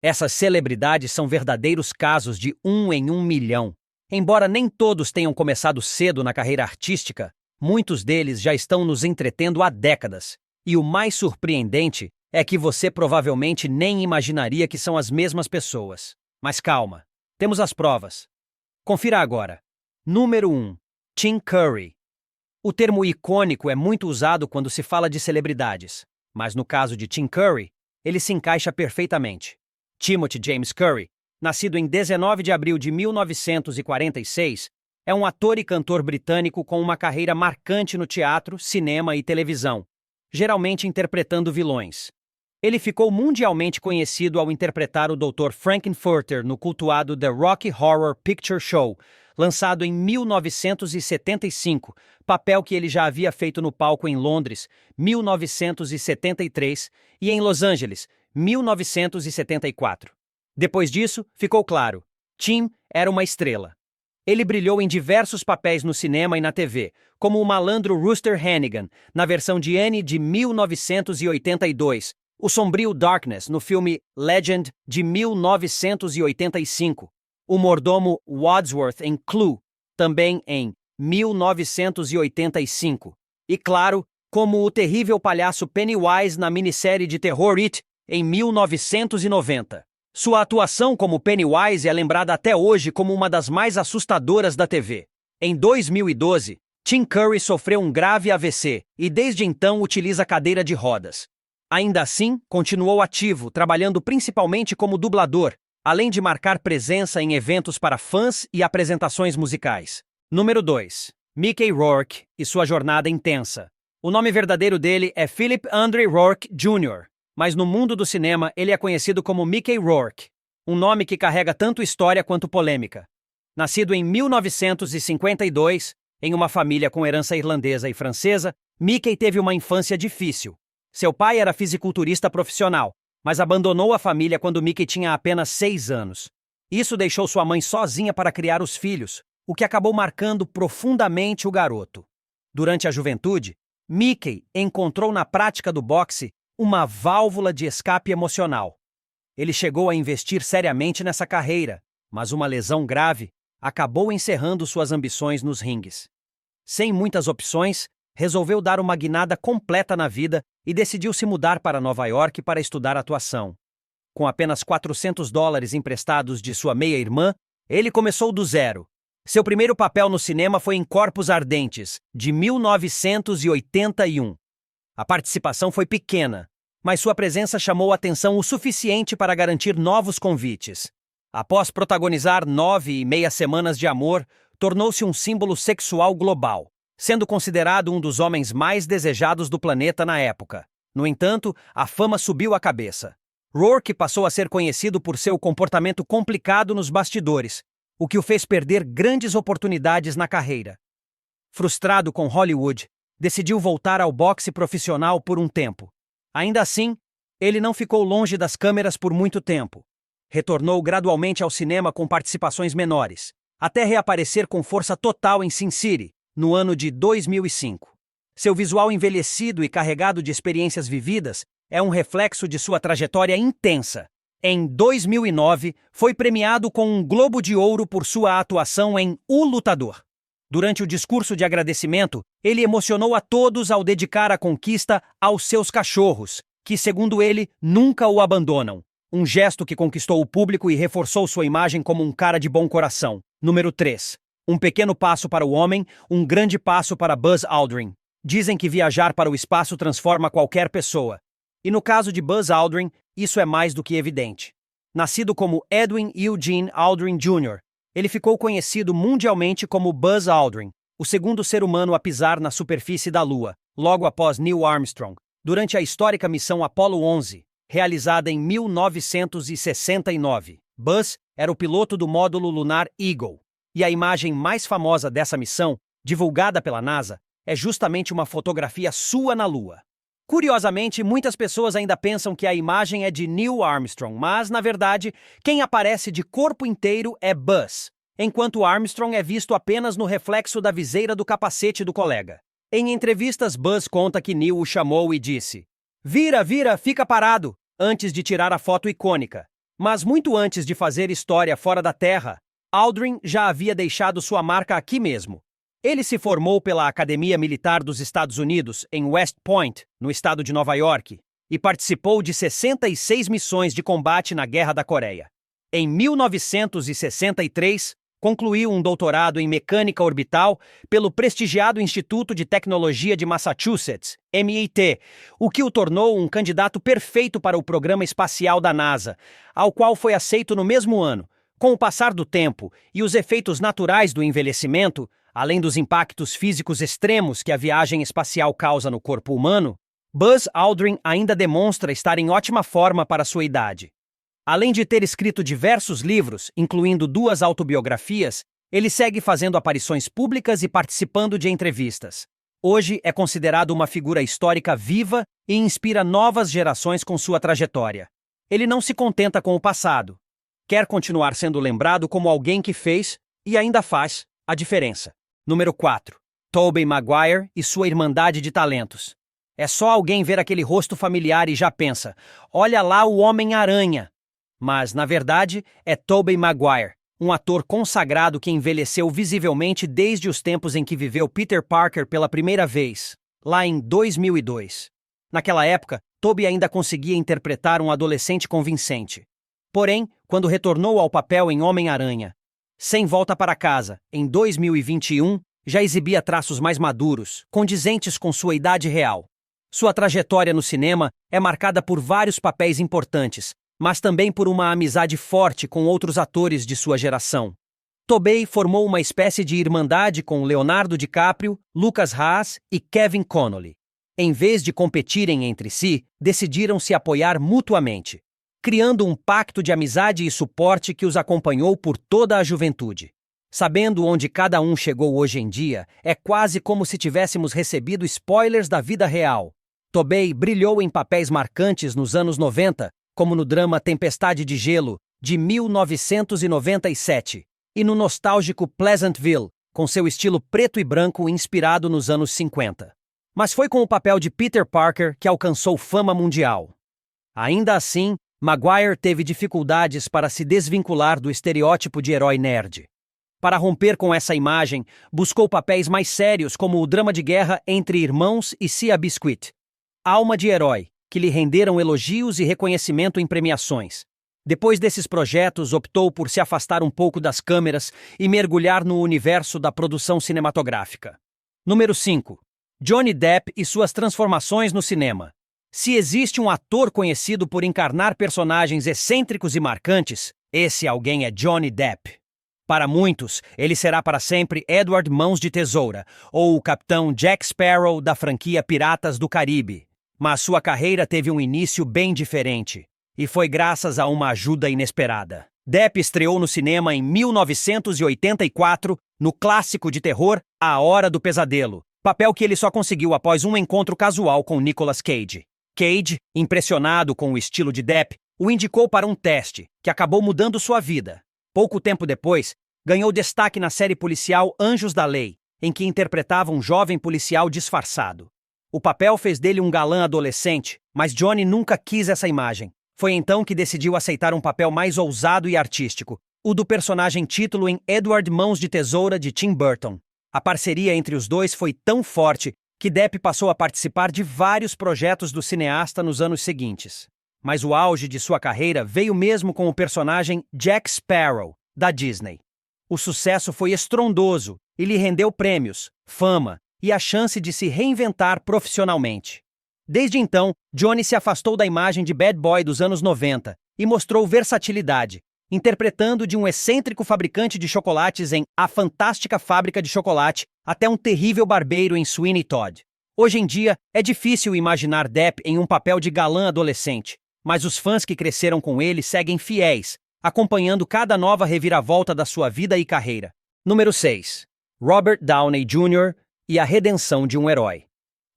Essas celebridades são verdadeiros casos de 1 em 1 milhão. Embora nem todos tenham começado cedo na carreira artística, muitos deles já estão nos entretendo há décadas. E o mais surpreendente é que você provavelmente nem imaginaria que são as mesmas pessoas. Mas calma, temos as provas. Confira agora. Número 1. Tim Curry. O termo icônico é muito usado quando se fala de celebridades, mas no caso de Tim Curry, ele se encaixa perfeitamente. Timothy James Curry, nascido em 19 de abril de 1946, é um ator e cantor britânico com uma carreira marcante no teatro, cinema e televisão, geralmente interpretando vilões. Ele ficou mundialmente conhecido ao interpretar o Dr. Frankenfurter no cultuado The Rocky Horror Picture Show, lançado em 1975, papel que ele já havia feito no palco em Londres, 1973, e em Los Angeles, 1974. Depois disso, ficou claro, Tim era uma estrela. Ele brilhou em diversos papéis no cinema e na TV, como o malandro Rooster Hannigan, na versão de Annie de 1982, o sombrio Darkness no filme Legend de 1985, o mordomo Wadsworth em Clue, também em 1985, e claro, como o terrível palhaço Pennywise na minissérie de terror It, em 1990. Sua atuação como Pennywise é lembrada até hoje como uma das mais assustadoras da TV. Em 2012, Tim Curry sofreu um grave AVC e desde então utiliza cadeira de rodas. Ainda assim, continuou ativo, trabalhando principalmente como dublador, além de marcar presença em eventos para fãs e apresentações musicais. Número 2. Mickey Rourke e sua jornada intensa. O nome verdadeiro dele é Philip Andre Rourke Jr., mas no mundo do cinema ele é conhecido como Mickey Rourke, um nome que carrega tanto história quanto polêmica. Nascido em 1952, em uma família com herança irlandesa e francesa, Mickey teve uma infância difícil. Seu pai era fisiculturista profissional, mas abandonou a família quando Mickey tinha apenas 6 anos. Isso deixou sua mãe sozinha para criar os filhos, o que acabou marcando profundamente o garoto. Durante a juventude, Mickey encontrou na prática do boxe uma válvula de escape emocional. Ele chegou a investir seriamente nessa carreira, mas uma lesão grave acabou encerrando suas ambições nos ringues. Sem muitas opções, resolveu dar uma guinada completa na vida e decidiu se mudar para Nova York para estudar atuação. Com apenas $400 emprestados de sua meia-irmã, ele começou do zero. Seu primeiro papel no cinema foi em Corpos Ardentes, de 1981. A participação foi pequena, mas sua presença chamou atenção o suficiente para garantir novos convites. Após protagonizar 9,5 semanas de amor, tornou-se um símbolo sexual global, sendo considerado um dos homens mais desejados do planeta na época. No entanto, a fama subiu a cabeça. Rourke passou a ser conhecido por seu comportamento complicado nos bastidores, o que o fez perder grandes oportunidades na carreira. Frustrado com Hollywood, decidiu voltar ao boxe profissional por um tempo. Ainda assim, ele não ficou longe das câmeras por muito tempo. Retornou gradualmente ao cinema com participações menores, até reaparecer com força total em Sin City, no ano de 2005. Seu visual envelhecido e carregado de experiências vividas é um reflexo de sua trajetória intensa. Em 2009, foi premiado com um Globo de Ouro por sua atuação em O Lutador. Durante o discurso de agradecimento, ele emocionou a todos ao dedicar a conquista aos seus cachorros, que, segundo ele, nunca o abandonam. Um gesto que conquistou o público e reforçou sua imagem como um cara de bom coração. Número 3. Um pequeno passo para o homem, um grande passo para Buzz Aldrin. Dizem que viajar para o espaço transforma qualquer pessoa. E no caso de Buzz Aldrin, isso é mais do que evidente. Nascido como Edwin Eugene Aldrin Jr., ele ficou conhecido mundialmente como Buzz Aldrin, o segundo ser humano a pisar na superfície da Lua, logo após Neil Armstrong, durante a histórica missão Apollo 11, realizada em 1969. Buzz era o piloto do módulo lunar Eagle, e a imagem mais famosa dessa missão, divulgada pela NASA, é justamente uma fotografia sua na Lua. Curiosamente, muitas pessoas ainda pensam que a imagem é de Neil Armstrong, mas, na verdade, quem aparece de corpo inteiro é Buzz, enquanto Armstrong é visto apenas no reflexo da viseira do capacete do colega. Em entrevistas, Buzz conta que Neil o chamou e disse: "Vira, vira, fica parado", antes de tirar a foto icônica. Mas muito antes de fazer história fora da Terra, Aldrin já havia deixado sua marca aqui mesmo. Ele se formou pela Academia Militar dos Estados Unidos, em West Point, no estado de Nova York, e participou de 66 missões de combate na Guerra da Coreia. Em 1963, concluiu um doutorado em mecânica orbital pelo prestigiado Instituto de Tecnologia de Massachusetts, MIT, o que o tornou um candidato perfeito para o programa espacial da NASA, ao qual foi aceito no mesmo ano. Com o passar do tempo e os efeitos naturais do envelhecimento, além dos impactos físicos extremos que a viagem espacial causa no corpo humano, Buzz Aldrin ainda demonstra estar em ótima forma para sua idade. Além de ter escrito diversos livros, incluindo 2 autobiografias, ele segue fazendo aparições públicas e participando de entrevistas. Hoje é considerado uma figura histórica viva e inspira novas gerações com sua trajetória. Ele não se contenta com o passado. Quer continuar sendo lembrado como alguém que fez, e ainda faz, a diferença. Número 4. Tobey Maguire e sua Irmandade de Talentos. É só alguém ver aquele rosto familiar e já pensa, olha lá o Homem-Aranha. Mas, na verdade, é Tobey Maguire, um ator consagrado que envelheceu visivelmente desde os tempos em que viveu Peter Parker pela primeira vez, lá em 2002. Naquela época, Tobey ainda conseguia interpretar um adolescente convincente. Porém, quando retornou ao papel em Homem-Aranha, Sem Volta para Casa, em 2021, já exibia traços mais maduros, condizentes com sua idade real. Sua trajetória no cinema é marcada por vários papéis importantes, mas também por uma amizade forte com outros atores de sua geração. Tobey formou uma espécie de irmandade com Leonardo DiCaprio, Lucas Haas e Kevin Connolly. Em vez de competirem entre si, decidiram se apoiar mutuamente, criando um pacto de amizade e suporte que os acompanhou por toda a juventude. Sabendo onde cada um chegou hoje em dia, é quase como se tivéssemos recebido spoilers da vida real. Tobey brilhou em papéis marcantes nos anos 90, como no drama Tempestade de Gelo, de 1997, e no nostálgico Pleasantville, com seu estilo preto e branco inspirado nos anos 50. Mas foi com o papel de Peter Parker que alcançou fama mundial. Ainda assim, Maguire teve dificuldades para se desvincular do estereótipo de herói nerd. Para romper com essa imagem, buscou papéis mais sérios como o drama de guerra Entre Irmãos e Sea Biscuit, Alma de Herói, que lhe renderam elogios e reconhecimento em premiações. Depois desses projetos, optou por se afastar um pouco das câmeras e mergulhar no universo da produção cinematográfica. Número 5. Johnny Depp e suas transformações no cinema. Se existe um ator conhecido por encarnar personagens excêntricos e marcantes, esse alguém é Johnny Depp. Para muitos, ele será para sempre Edward Mãos de Tesoura, ou o Capitão Jack Sparrow da franquia Piratas do Caribe. Mas sua carreira teve um início bem diferente, e foi graças a uma ajuda inesperada. Depp estreou no cinema em 1984, no clássico de terror A Hora do Pesadelo, papel que ele só conseguiu após um encontro casual com Nicolas Cage. Cage, impressionado com o estilo de Depp, o indicou para um teste, que acabou mudando sua vida. Pouco tempo depois, ganhou destaque na série policial Anjos da Lei, em que interpretava um jovem policial disfarçado. O papel fez dele um galã adolescente, mas Johnny nunca quis essa imagem. Foi então que decidiu aceitar um papel mais ousado e artístico, o do personagem título em Edward Mãos de Tesoura de Tim Burton. A parceria entre os dois foi tão forte que Depp passou a participar de vários projetos do cineasta nos anos seguintes. Mas o auge de sua carreira veio mesmo com o personagem Jack Sparrow, da Disney. O sucesso foi estrondoso e lhe rendeu prêmios, fama e a chance de se reinventar profissionalmente. Desde então, Johnny se afastou da imagem de bad boy dos anos 90 e mostrou versatilidade, interpretando de um excêntrico fabricante de chocolates em A Fantástica Fábrica de Chocolate até um terrível barbeiro em Sweeney Todd. Hoje em dia, é difícil imaginar Depp em um papel de galã adolescente, mas os fãs que cresceram com ele seguem fiéis, acompanhando cada nova reviravolta da sua vida e carreira. Número 6. Robert Downey Jr. e a redenção de um herói.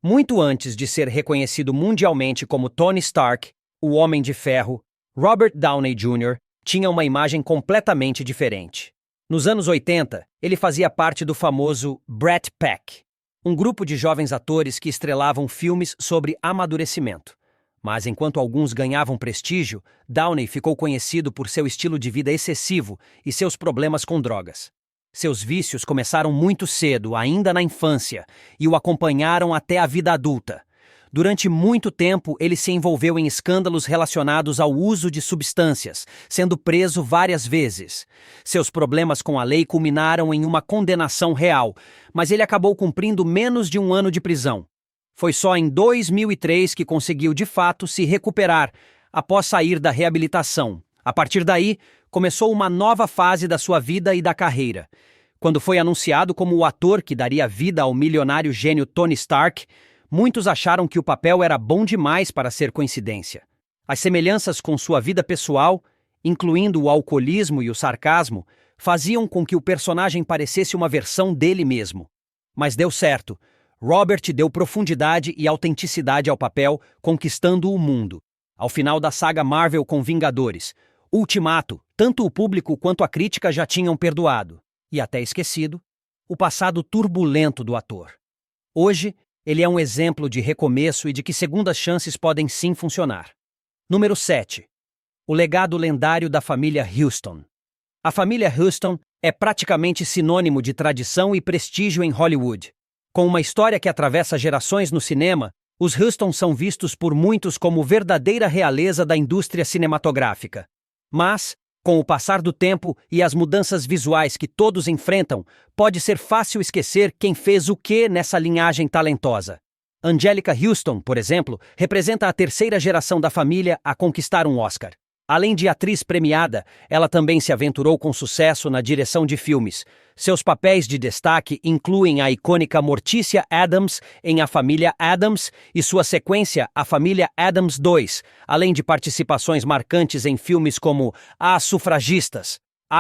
Muito antes de ser reconhecido mundialmente como Tony Stark, o Homem de Ferro, Robert Downey Jr. tinha uma imagem completamente diferente. Nos anos 80, ele fazia parte do famoso Brat Pack, um grupo de jovens atores que estrelavam filmes sobre amadurecimento. Mas enquanto alguns ganhavam prestígio, Downey ficou conhecido por seu estilo de vida excessivo e seus problemas com drogas. Seus vícios começaram muito cedo, ainda na infância, e o acompanharam até a vida adulta. Durante muito tempo, ele se envolveu em escândalos relacionados ao uso de substâncias, sendo preso várias vezes. Seus problemas com a lei culminaram em uma condenação real, mas ele acabou cumprindo menos de 1 ano de prisão. Foi só em 2003 que conseguiu de fato se recuperar após sair da reabilitação. A partir daí, começou uma nova fase da sua vida e da carreira. Quando foi anunciado como o ator que daria vida ao milionário gênio Tony Stark, muitos acharam que o papel era bom demais para ser coincidência. As semelhanças com sua vida pessoal, incluindo o alcoolismo e o sarcasmo, faziam com que o personagem parecesse uma versão dele mesmo. Mas deu certo. Robert deu profundidade e autenticidade ao papel, conquistando o mundo. Ao final da saga Marvel com Vingadores, Ultimato, tanto o público quanto a crítica já tinham perdoado, e até esquecido, o passado turbulento do ator. Hoje, ele é um exemplo de recomeço e de que segundas chances podem sim funcionar. Número 7. O legado lendário da família Huston. A família Huston é praticamente sinônimo de tradição e prestígio em Hollywood. Com uma história que atravessa gerações no cinema, os Huston são vistos por muitos como verdadeira realeza da indústria cinematográfica. Mas, com o passar do tempo e as mudanças visuais que todos enfrentam, pode ser fácil esquecer quem fez o quê nessa linhagem talentosa. Anjelica Huston, por exemplo, representa a terceira geração da família a conquistar um Oscar. Além de atriz premiada, ela também se aventurou com sucesso na direção de filmes. Seus papéis de destaque incluem a icônica Morticia Addams em A Família Addams e sua sequência A Família Addams 2, além de participações marcantes em filmes como As Sufragistas,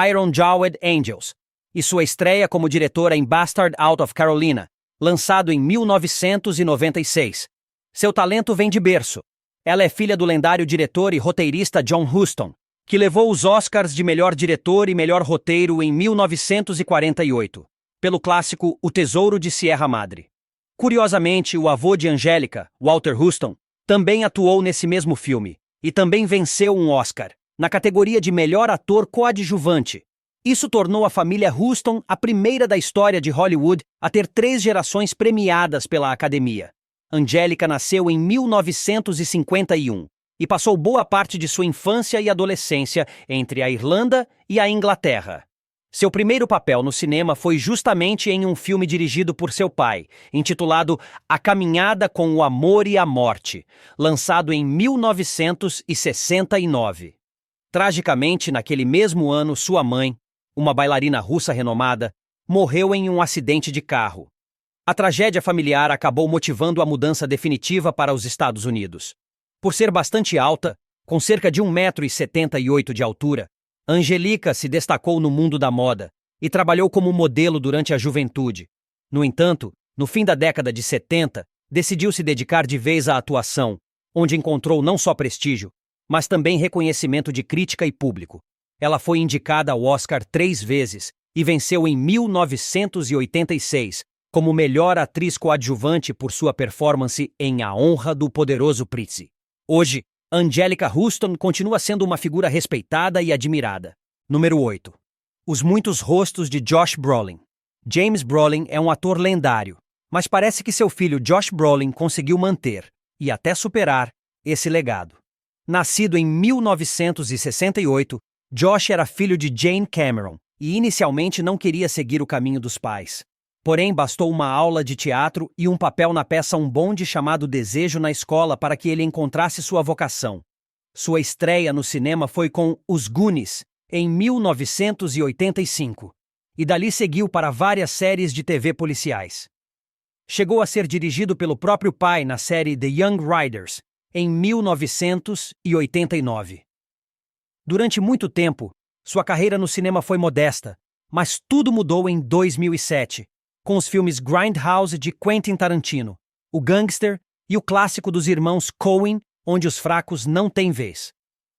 Iron Jawed Angels, e sua estreia como diretora em Bastard Out of Carolina, lançado em 1996. Seu talento vem de berço. Ela é filha do lendário diretor e roteirista John Huston, que levou os Oscars de melhor diretor e melhor roteiro em 1948, pelo clássico O Tesouro de Sierra Madre. Curiosamente, o avô de Anjelica, Walter Huston, também atuou nesse mesmo filme, e também venceu um Oscar, na categoria de melhor ator coadjuvante. Isso tornou a família Huston a primeira da história de Hollywood a ter 3 gerações premiadas pela Academia. Anjelica nasceu em 1951 e passou boa parte de sua infância e adolescência entre a Irlanda e a Inglaterra. Seu primeiro papel no cinema foi justamente em um filme dirigido por seu pai, intitulado A Caminhada com o Amor e a Morte, lançado em 1969. Tragicamente, naquele mesmo ano, sua mãe, uma bailarina russa renomada, morreu em um acidente de carro. A tragédia familiar acabou motivando a mudança definitiva para os Estados Unidos. Por ser bastante alta, com cerca de 1,78 m de altura, Anjelica se destacou no mundo da moda e trabalhou como modelo durante a juventude. No entanto, no fim da década de 70, decidiu se dedicar de vez à atuação, onde encontrou não só prestígio, mas também reconhecimento de crítica e público. Ela foi indicada ao Oscar 3 vezes e venceu em 1986, como melhor atriz coadjuvante por sua performance em A Honra do Poderoso Prince. Hoje, Anjelica Huston continua sendo uma figura respeitada e admirada. Número 8. Os muitos rostos de Josh Brolin. James Brolin é um ator lendário, mas parece que seu filho Josh Brolin conseguiu manter, e até superar, esse legado. Nascido em 1968, Josh era filho de Jane Cameron e inicialmente não queria seguir o caminho dos pais. Porém, bastou uma aula de teatro e um papel na peça Um Bonde chamado Desejo na escola para que ele encontrasse sua vocação. Sua estreia no cinema foi com Os Goonies, em 1985, e dali seguiu para várias séries de TV policiais. Chegou a ser dirigido pelo próprio pai na série The Young Riders, em 1989. Durante muito tempo, sua carreira no cinema foi modesta, mas tudo mudou em 2007. Com os filmes Grindhouse de Quentin Tarantino, O Gangster e o clássico dos irmãos Coen, onde os fracos não têm vez.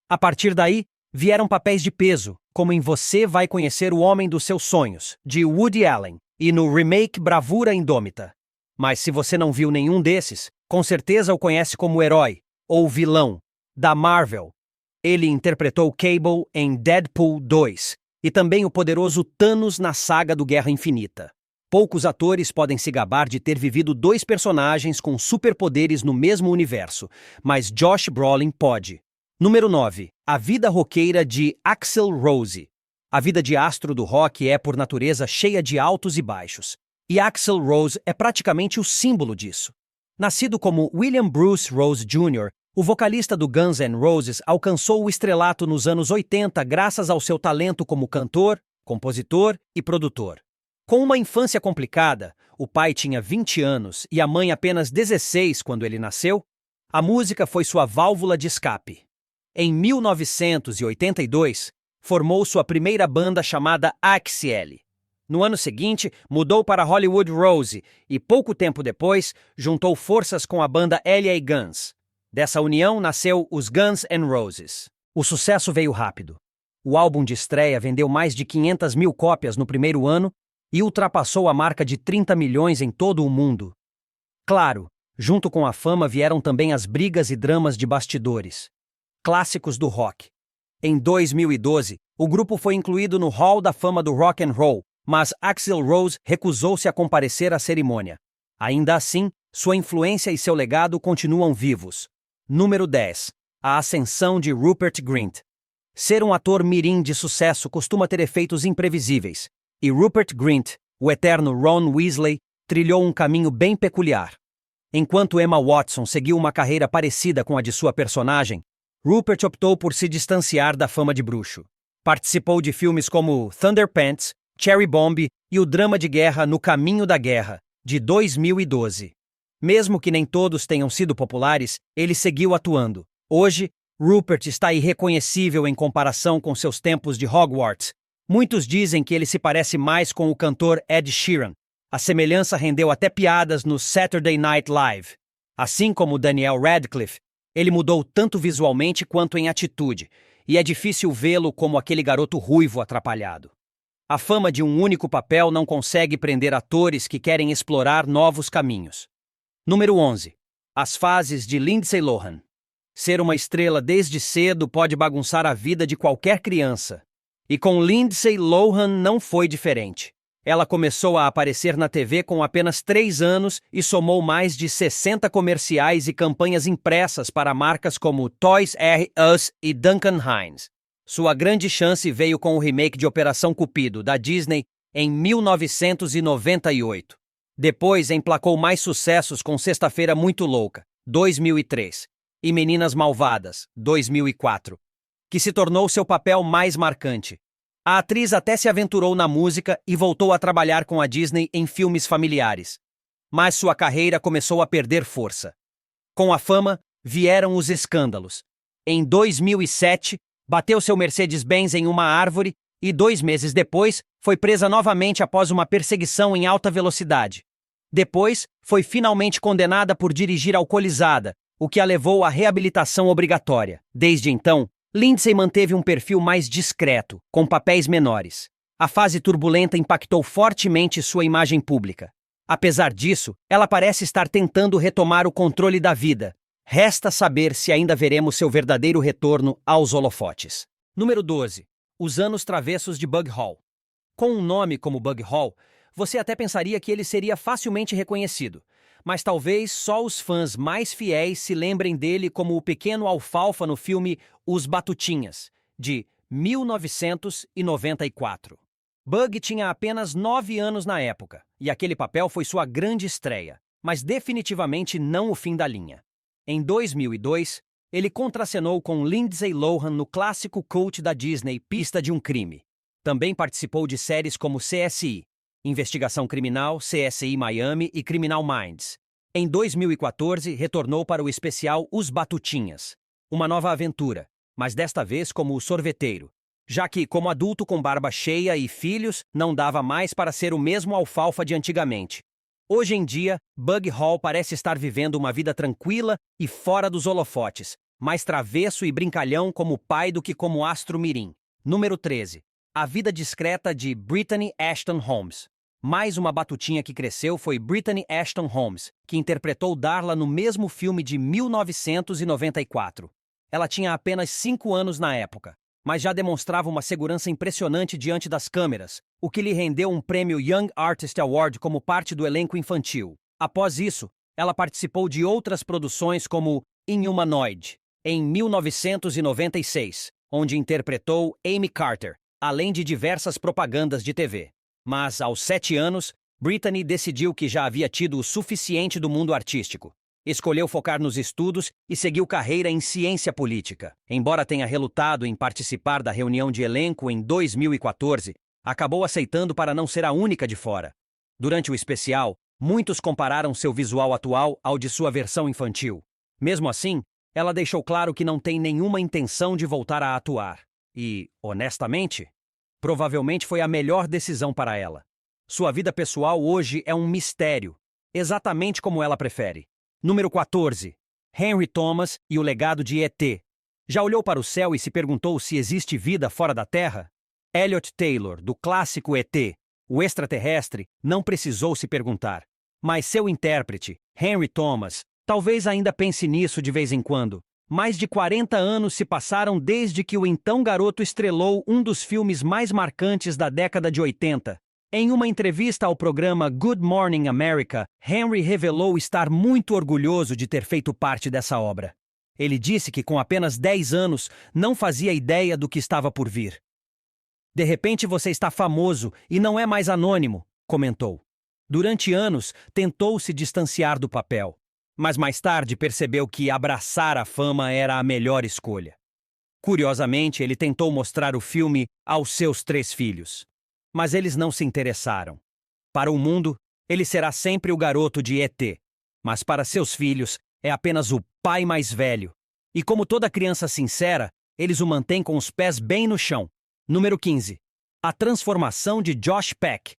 A partir daí, vieram papéis de peso, como em Você Vai Conhecer o Homem dos Seus Sonhos, de Woody Allen, e no remake Bravura Indômita. Mas se você não viu nenhum desses, com certeza o conhece como herói, ou vilão, da Marvel. Ele interpretou Cable em Deadpool 2 e também o poderoso Thanos na saga do Guerra Infinita. Poucos atores podem se gabar de ter vivido dois personagens com superpoderes no mesmo universo, mas Josh Brolin pode. Número 9. A vida roqueira de Axl Rose. A vida de astro do rock é, por natureza, cheia de altos e baixos. E Axl Rose é praticamente o símbolo disso. Nascido como William Bruce Rose Jr., o vocalista do Guns N' Roses alcançou o estrelato nos anos 80 graças ao seu talento como cantor, compositor e produtor. Com uma infância complicada, o pai tinha 20 anos e a mãe apenas 16 quando ele nasceu, a música foi sua válvula de escape. Em 1982, formou sua primeira banda chamada Axielle. No ano seguinte, mudou para Hollywood Rose e, pouco tempo depois, juntou forças com a banda L.A. Guns. Dessa união nasceu os Guns N' Roses. O sucesso veio rápido. O álbum de estreia vendeu mais de 500 mil cópias no primeiro ano e ultrapassou a marca de 30 milhões em todo o mundo. Claro, junto com a fama vieram também as brigas e dramas de bastidores. Clássicos do rock. Em 2012, o grupo foi incluído no Hall da Fama do Rock and Roll, mas Axl Rose recusou-se a comparecer à cerimônia. Ainda assim, sua influência e seu legado continuam vivos. Número 10. A ascensão de Rupert Grint. Ser um ator mirim de sucesso costuma ter efeitos imprevisíveis, e Rupert Grint, o eterno Ron Weasley, trilhou um caminho bem peculiar. Enquanto Emma Watson seguiu uma carreira parecida com a de sua personagem, Rupert optou por se distanciar da fama de bruxo. Participou de filmes como Thunderpants, Cherry Bomb e o drama de guerra No Caminho da Guerra, de 2012. Mesmo que nem todos tenham sido populares, ele seguiu atuando. Hoje, Rupert está irreconhecível em comparação com seus tempos de Hogwarts. Muitos dizem que ele se parece mais com o cantor Ed Sheeran. A semelhança rendeu até piadas no Saturday Night Live. Assim como Daniel Radcliffe, ele mudou tanto visualmente quanto em atitude, e é difícil vê-lo como aquele garoto ruivo atrapalhado. A fama de um único papel não consegue prender atores que querem explorar novos caminhos. Número 11. As fases de Lindsay Lohan. Ser uma estrela desde cedo pode bagunçar a vida de qualquer criança. E com Lindsay Lohan não foi diferente. Ela começou a aparecer na TV com apenas 3 anos e somou mais de 60 comerciais e campanhas impressas para marcas como Toys R Us e Duncan Hines. Sua grande chance veio com o remake de Operação Cupido, da Disney, em 1998. Depois emplacou mais sucessos com Sexta-feira Muito Louca, 2003, e Meninas Malvadas, 2004, que se tornou seu papel mais marcante. A atriz até se aventurou na música e voltou a trabalhar com a Disney em filmes familiares. Mas sua carreira começou a perder força. Com a fama, vieram os escândalos. Em 2007, bateu seu Mercedes-Benz em uma árvore e 2 meses depois, foi presa novamente após uma perseguição em alta velocidade. Depois, foi finalmente condenada por dirigir alcoolizada, o que a levou à reabilitação obrigatória. Desde então, Lindsay manteve um perfil mais discreto, com papéis menores. A fase turbulenta impactou fortemente sua imagem pública. Apesar disso, ela parece estar tentando retomar o controle da vida. Resta saber se ainda veremos seu verdadeiro retorno aos holofotes. Número 12. Os anos travessos de Bug Hall. Com um nome como Bug Hall, você até pensaria que ele seria facilmente reconhecido. Mas talvez só os fãs mais fiéis se lembrem dele como o pequeno alfalfa no filme Os Batutinhas, de 1994. Bug tinha apenas 9 anos na época, e aquele papel foi sua grande estreia, mas definitivamente não o fim da linha. Em 2002, ele contracenou com Lindsay Lohan no clássico cult da Disney Pista de um Crime. Também participou de séries como CSI, Investigação Criminal, CSI Miami e Criminal Minds. Em 2014, retornou para o especial Os Batutinhas, uma nova aventura, mas desta vez como o sorveteiro, já que, como adulto com barba cheia e filhos, não dava mais para ser o mesmo alfalfa de antigamente. Hoje em dia, Bug Hall parece estar vivendo uma vida tranquila e fora dos holofotes, mais travesso e brincalhão como pai do que como astro mirim. Número 13. A vida discreta de Brittany Ashton Holmes. Mais uma batutinha que cresceu foi Brittany Ashton Holmes, que interpretou Darla no mesmo filme de 1994. Ela tinha apenas 5 anos na época, mas já demonstrava uma segurança impressionante diante das câmeras, o que lhe rendeu um prêmio Young Artist Award como parte do elenco infantil. Após isso, ela participou de outras produções como Inhumanoid, em 1996, onde interpretou Amy Carter, além de diversas propagandas de TV. Mas, aos 7 anos, Brittany decidiu que já havia tido o suficiente do mundo artístico. Escolheu focar nos estudos e seguiu carreira em ciência política. Embora tenha relutado em participar da reunião de elenco em 2014, acabou aceitando para não ser a única de fora. Durante o especial, muitos compararam seu visual atual ao de sua versão infantil. Mesmo assim, ela deixou claro que não tem nenhuma intenção de voltar a atuar. E, honestamente, provavelmente foi a melhor decisão para ela. Sua vida pessoal hoje é um mistério, exatamente como ela prefere. Número 14. Henry Thomas e o legado de ET. Já olhou para o céu e se perguntou se existe vida fora da Terra? Elliot Taylor, do clássico ET, o extraterrestre, não precisou se perguntar. Mas seu intérprete, Henry Thomas, talvez ainda pense nisso de vez em quando. Mais de 40 anos se passaram desde que o então garoto estrelou um dos filmes mais marcantes da década de 80. Em uma entrevista ao programa Good Morning America, Henry revelou estar muito orgulhoso de ter feito parte dessa obra. Ele disse que com apenas 10 anos não fazia ideia do que estava por vir. "De repente você está famoso e não é mais anônimo", comentou. Durante anos, tentou se distanciar do papel, mas mais tarde percebeu que abraçar a fama era a melhor escolha. Curiosamente, ele tentou mostrar o filme aos seus 3 filhos. Mas eles não se interessaram. Para o mundo, ele será sempre o garoto de ET, mas para seus filhos é apenas o pai mais velho. E como toda criança sincera, eles o mantêm com os pés bem no chão. Número 15. A transformação de Josh Peck.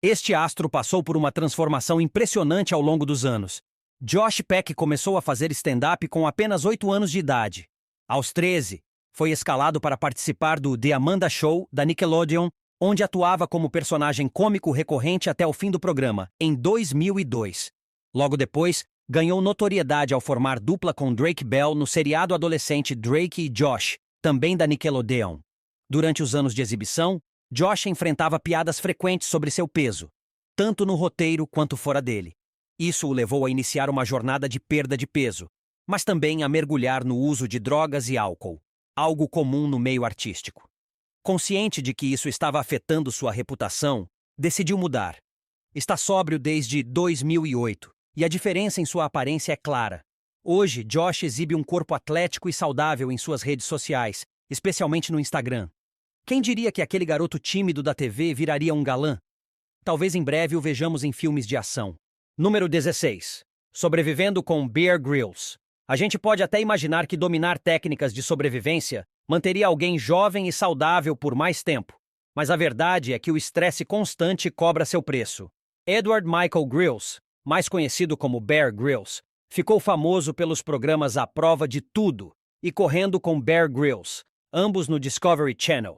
Este astro passou por uma transformação impressionante ao longo dos anos. Josh Peck começou a fazer stand-up com apenas 8 anos de idade. Aos 13, foi escalado para participar do The Amanda Show, da Nickelodeon, onde atuava como personagem cômico recorrente até o fim do programa, em 2002. Logo depois, ganhou notoriedade ao formar dupla com Drake Bell no seriado adolescente Drake e Josh, também da Nickelodeon. Durante os anos de exibição, Josh enfrentava piadas frequentes sobre seu peso, tanto no roteiro quanto fora dele. Isso o levou a iniciar uma jornada de perda de peso, mas também a mergulhar no uso de drogas e álcool, algo comum no meio artístico. Consciente de que isso estava afetando sua reputação, decidiu mudar. Está sóbrio desde 2008, e a diferença em sua aparência é clara. Hoje, Josh exibe um corpo atlético e saudável em suas redes sociais, especialmente no Instagram. Quem diria que aquele garoto tímido da TV viraria um galã? Talvez em breve o vejamos em filmes de ação. Número 16. Sobrevivendo com Bear Grylls. A gente pode até imaginar que dominar técnicas de sobrevivência manteria alguém jovem e saudável por mais tempo. Mas a verdade é que o estresse constante cobra seu preço. Edward Michael Grylls, mais conhecido como Bear Grylls, ficou famoso pelos programas A Prova de Tudo e Correndo com Bear Grylls, ambos no Discovery Channel.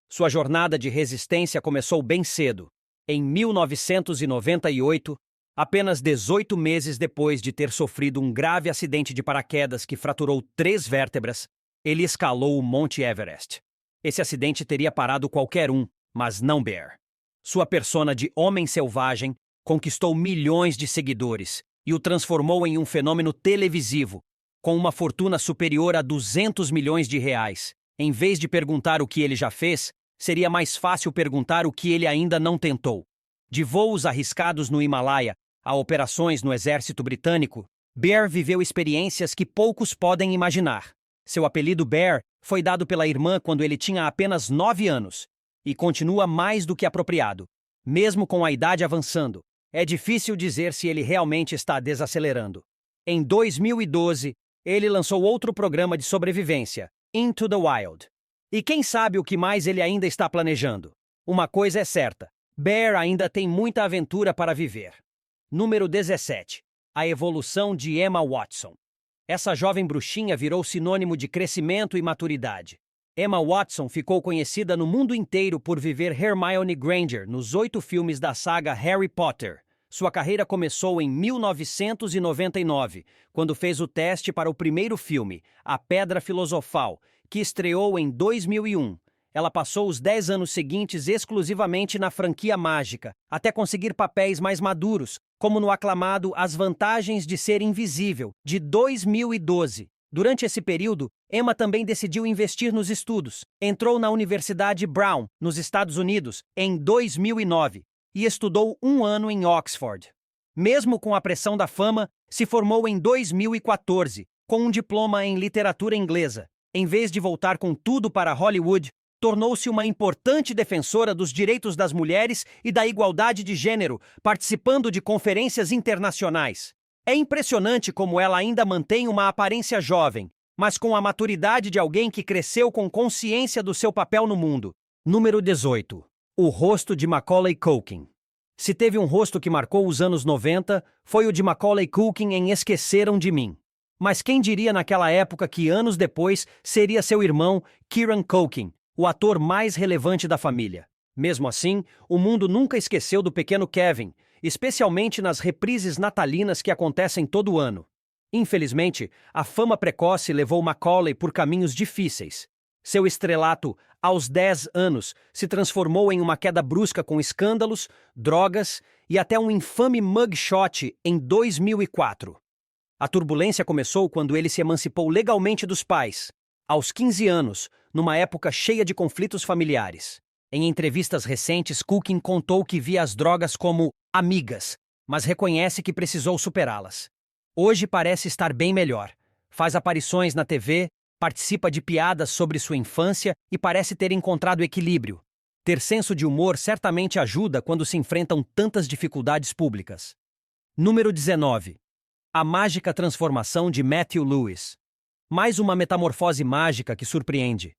Sua jornada de resistência começou bem cedo. Em 1998, apenas 18 meses depois de ter sofrido um grave acidente de paraquedas que fraturou 3 vértebras, ele escalou o Monte Everest. Esse acidente teria parado qualquer um, mas não Bear. Sua persona de homem selvagem conquistou milhões de seguidores e o transformou em um fenômeno televisivo, com uma fortuna superior a 200 milhões de reais. Em vez de perguntar o que ele já fez, seria mais fácil perguntar o que ele ainda não tentou. De voos arriscados no Himalaia a operações no exército britânico, Bear viveu experiências que poucos podem imaginar. Seu apelido Bear foi dado pela irmã quando ele tinha apenas 9 anos, e continua mais do que apropriado. Mesmo com a idade avançando, é difícil dizer se ele realmente está desacelerando. Em 2012, ele lançou outro programa de sobrevivência, Into the Wild. E quem sabe o que mais ele ainda está planejando? Uma coisa é certa, Bear ainda tem muita aventura para viver. Número 17. A evolução de Emma Watson. Essa jovem bruxinha virou sinônimo de crescimento e maturidade. Emma Watson ficou conhecida no mundo inteiro por viver Hermione Granger nos 8 filmes da saga Harry Potter. Sua carreira começou em 1999, quando fez o teste para o primeiro filme, A Pedra Filosofal, que estreou em 2001. Ela passou os 10 anos seguintes exclusivamente na franquia mágica, até conseguir papéis mais maduros, como no aclamado As Vantagens de Ser Invisível, de 2012. Durante esse período, Emma também decidiu investir nos estudos. Entrou na Universidade Brown, nos Estados Unidos, em 2009 e estudou 1 ano em Oxford. Mesmo com a pressão da fama, se formou em 2014, com um diploma em literatura inglesa. Em vez de voltar com tudo para Hollywood, tornou-se uma importante defensora dos direitos das mulheres e da igualdade de gênero, participando de conferências internacionais. É impressionante como ela ainda mantém uma aparência jovem, mas com a maturidade de alguém que cresceu com consciência do seu papel no mundo. Número 18. O rosto de Macaulay Culkin. Se teve um rosto que marcou os anos 90, foi o de Macaulay Culkin em Esqueceram de Mim. Mas quem diria naquela época que anos depois seria seu irmão, Kieran Culkin, o ator mais relevante da família. Mesmo assim, o mundo nunca esqueceu do pequeno Kevin, especialmente nas reprises natalinas que acontecem todo ano. Infelizmente, a fama precoce levou Macaulay por caminhos difíceis. Seu estrelato, aos 10 anos, se transformou em uma queda brusca com escândalos, drogas e até um infame mugshot em 2004. A turbulência começou quando ele se emancipou legalmente dos pais, aos 15 anos, numa época cheia de conflitos familiares. Em entrevistas recentes, Culkin contou que via as drogas como amigas, mas reconhece que precisou superá-las. Hoje parece estar bem melhor. Faz aparições na TV, participa de piadas sobre sua infância e parece ter encontrado equilíbrio. Ter senso de humor certamente ajuda quando se enfrentam tantas dificuldades públicas. Número 19. A mágica transformação de Matthew Lewis. Mais uma metamorfose mágica que surpreende.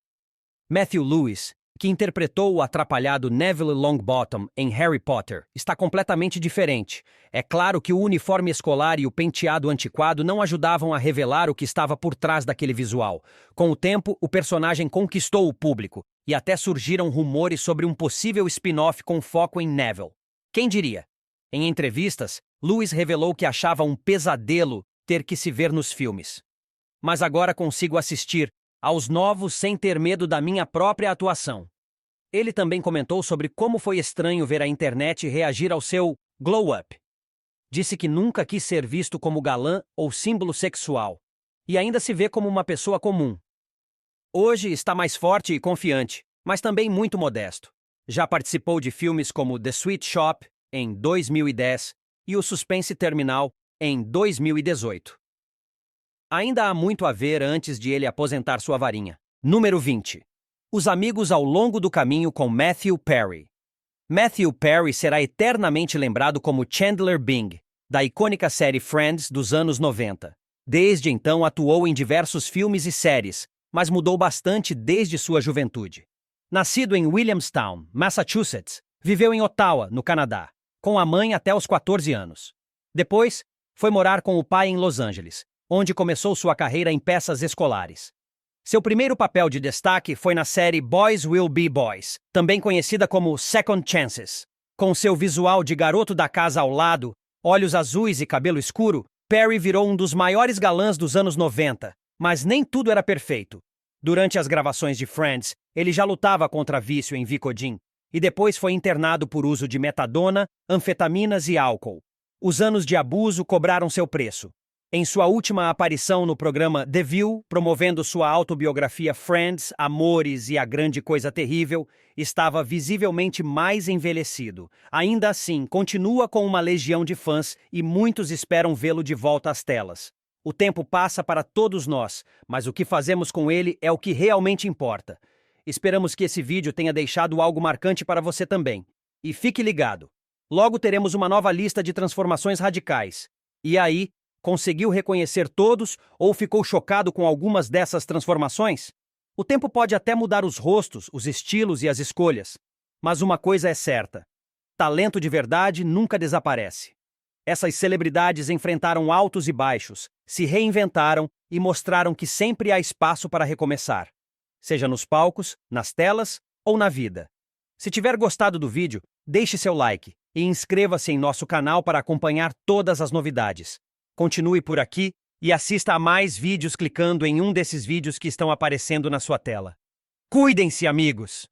Matthew Lewis, que interpretou o atrapalhado Neville Longbottom em Harry Potter, está completamente diferente. É claro que o uniforme escolar e o penteado antiquado não ajudavam a revelar o que estava por trás daquele visual. Com o tempo, o personagem conquistou o público, e até surgiram rumores sobre um possível spin-off com foco em Neville. Quem diria? Em entrevistas, Lewis revelou que achava um pesadelo ter que se ver nos filmes. Mas agora consigo assistir aos novos sem ter medo da minha própria atuação. Ele também comentou sobre como foi estranho ver a internet reagir ao seu glow-up. Disse que nunca quis ser visto como galã ou símbolo sexual, e ainda se vê como uma pessoa comum. Hoje está mais forte e confiante, mas também muito modesto. Já participou de filmes como The Sweet Shop, em 2010, e O Suspense Terminal, em 2018. Ainda há muito a ver antes de ele aposentar sua varinha. Número 20. Os amigos ao longo do caminho com Matthew Perry. Matthew Perry será eternamente lembrado como Chandler Bing, da icônica série Friends dos anos 90. Desde então atuou em diversos filmes e séries, mas mudou bastante desde sua juventude. Nascido em Williamstown, Massachusetts, viveu em Ottawa, no Canadá, com a mãe até os 14 anos. Depois, foi morar com o pai em Los Angeles, onde começou sua carreira em peças escolares. Seu primeiro papel de destaque foi na série Boys Will Be Boys, também conhecida como Second Chances. Com seu visual de garoto da casa ao lado, olhos azuis e cabelo escuro, Perry virou um dos maiores galãs dos anos 90, mas nem tudo era perfeito. Durante as gravações de Friends, ele já lutava contra vício em Vicodin, e depois foi internado por uso de metadona, anfetaminas e álcool. Os anos de abuso cobraram seu preço. Em sua última aparição no programa The View, promovendo sua autobiografia Friends, Amores e a Grande Coisa Terrível, estava visivelmente mais envelhecido. Ainda assim, continua com uma legião de fãs e muitos esperam vê-lo de volta às telas. O tempo passa para todos nós, mas o que fazemos com ele é o que realmente importa. Esperamos que esse vídeo tenha deixado algo marcante para você também. E fique ligado. Logo teremos uma nova lista de transformações radicais. E aí, conseguiu reconhecer todos ou ficou chocado com algumas dessas transformações? O tempo pode até mudar os rostos, os estilos e as escolhas. Mas uma coisa é certa: talento de verdade nunca desaparece. Essas celebridades enfrentaram altos e baixos, se reinventaram e mostraram que sempre há espaço para recomeçar. seja nos palcos, nas telas ou na vida. Se tiver gostado do vídeo, deixe seu like e inscreva-se em nosso canal para acompanhar todas as novidades. Continue por aqui e assista a mais vídeos clicando em um desses vídeos que estão aparecendo na sua tela. Cuidem-se, amigos!